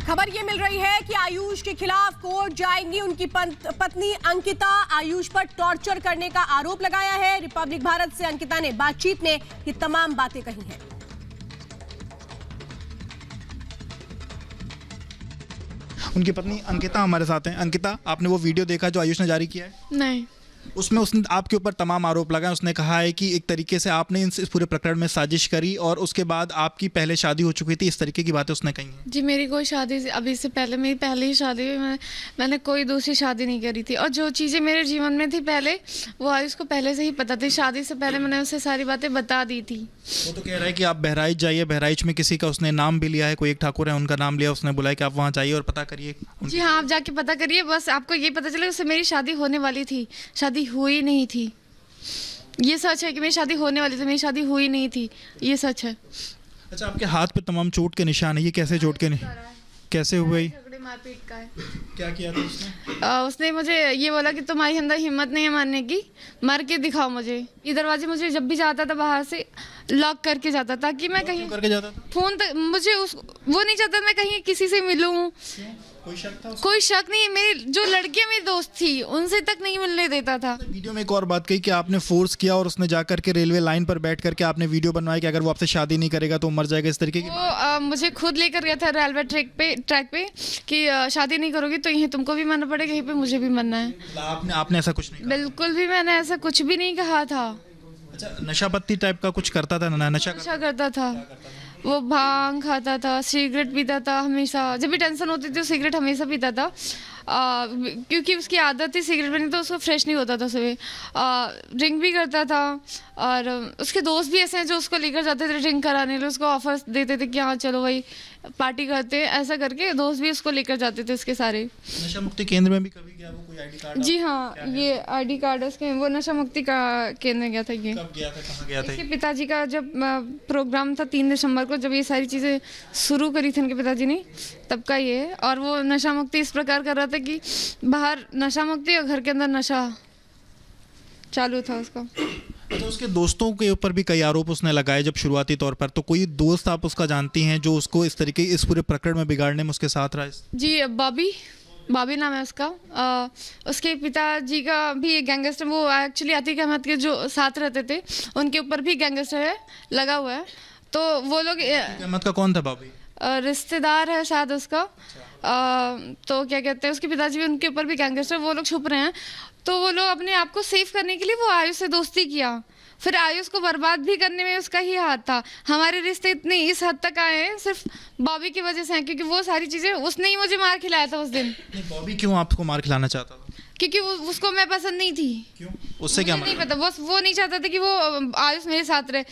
खबर ये मिल रही है कि आयुष के खिलाफ कोर्ट जाएंगी उनकी पत्नी अंकिता। आयुष पर टॉर्चर करने का आरोप लगाया है। रिपब्लिक भारत से अंकिता ने बातचीत में ये तमाम बातें कही हैं। उनकी पत्नी अंकिता हमारे साथ हैं। अंकिता, आपने वो वीडियो देखा जो आयुष ने जारी किया है? नहीं। उसमें उसने आपके ऊपर तमाम आरोप लगाए। उसने कहा है कि एक तरीके से आपने इस पूरे प्रकरण में साजिश करी और उसके बाद आपकी पहले शादी हो चुकी थी, इस तरीके की बातें उसने कही हैं। जी, मेरी कोई शादी अभी से पहले, मेरी पहली ही शादी हुई। मैंने कोई दूसरी शादी नहीं करी थी और जो चीज़ें मेरे जीवन में थी पहले, वो आयुष को पहले से ही पता थी। शादी से पहले मैंने उसे सारी बातें बता दी थी। वो तो कह रहा है कि आप बहराइच जाइए। बहराइच में किसी का उसने नाम भी लिया है, कोई एक ठाकुर है, उनका नाम लिया। उसने बुलाया कि आप वहाँ जाइए और पता करिए। जी हाँ, आप जाके पता करिए। बस आपको ये पता चले उससे मेरी शादी होने वाली थी, शादी हुई नहीं थी। ये सच है कि मेरी शादी होने वाली थी, मेरी शादी हुई नहीं थी, ये सच है। अच्छा, आपके हाथ पे तमाम चोट के निशान है। ये कैसे चोट के कैसे हुए? झगड़े मारपीट का है। क्या किया था उसने? उसने मुझे ये बोला कि तुम्हारी अंदर हिम्मत नहीं है मारने की, मार के दिखाओ मुझे। ये दरवाजे मुझे जब भी जाता था बाहर से लॉक करके जाता था कि मैं कहीं करके जाता था। फोन तक मुझे वो नहीं चाहता मैं कहीं किसी से मिलूं। कोई शक था? कोई शक नहीं। मेरी जो लड़कियां मेरी दोस्त थी उनसे तक नहीं मिलने देता था। वीडियो में एक और बात कही कि आपने फोर्स किया और उसने जाकर के रेलवे लाइन पर बैठ करके आपने वीडियो बनवाया कि अगर वो आपसे शादी नहीं करेगा तो मर जाएगा, इस तरीके की। वो मुझे खुद लेकर गया था रेलवे ट्रैक पे कि शादी नहीं करोगी तो यहीं तुमको भी मरना पड़ेगा, यहीं पे मुझे भी मरना है। आपने ऐसा कुछ नहीं कहा? बिल्कुल भी मैंने ऐसा कुछ भी नहीं कहा था। अच्छा, नशा पत्ती टाइप का कुछ करता था? नशा करता था। वो भांग खाता था, सिगरेट पीता था हमेशा। जब भी टेंशन होती थी वो सिगरेट हमेशा पीता था। क्योंकि उसकी आदत थी सिगरेट पीने, तो उसको फ्रेश नहीं होता था सुबह। ड्रिंक भी करता था और उसके दोस्त भी ऐसे हैं जो उसको लेकर जाते थे ड्रिंक कराने लिए। उसको ऑफर्स देते थे कि हाँ चलो भाई पार्टी करते हैं, ऐसा करके दोस्त भी उसको लेकर जाते थे उसके सारे। नशा मुक्ति केंद्र में भी कभी गया वो? कोई आईडी कार्ड? जी हाँ, ये आईडी कार्ड उसके, वो नशा मुक्ति का केंद्र गया था। ये कब गया था, कहाँ गया था? इसके पिताजी का जब प्रोग्राम था 3 दिसंबर को, जब ये सारी चीज़ें शुरू करी थी उनके पिताजी ने, तब का ये है। और वो नशा मुक्ति इस प्रकार कर रहा था कि बाहर नशा मुक्ति और घर के अंदर नशा चालू था उसका। तो उसके दोस्तों के ऊपर भी कई आरोप उसने लगाए जब शुरुआती तौर पर। तो कोई दोस्त आप उसका जानती हैं जो उसको इस तरीके इस पूरे प्रकरण में बिगाड़ने में उसके साथ रहा? जी, बॉबी नाम है उसका। उसके पिताजी का भी एक गैंगस्टर, वो एक्चुअली अतीक अहमद के जो साथ रहते थे उनके ऊपर भी गैंगस्टर है लगा हुआ है। तो वो लोग अहमद का कौन था? बॉबी रिश्तेदार है शायद उसका। तो क्या कहते हैं, उसके पिताजी भी, उनके ऊपर भी गैंगस्टर, वो लोग छुप रहे हैं। तो वो लोग अपने आप को सेव करने के लिए वो आयुष से दोस्ती किया। फिर आयुष को बर्बाद भी करने में उसका ही हाथ था। हमारे रिश्ते इतने इस हद तक आए हैं सिर्फ बॉबी की वजह से हैं, क्योंकि वो सारी चीज़ें उसने ही मुझे मार खिलाया था उस दिन। बॉबी क्यों आपको मार खिलाना चाहता था? क्योंकि उसको मैं पसंद नहीं थी। क्यों? उससे क्या नहीं पता, बस वो नहीं चाहता था कि वो आयुष मेरे साथ रहे।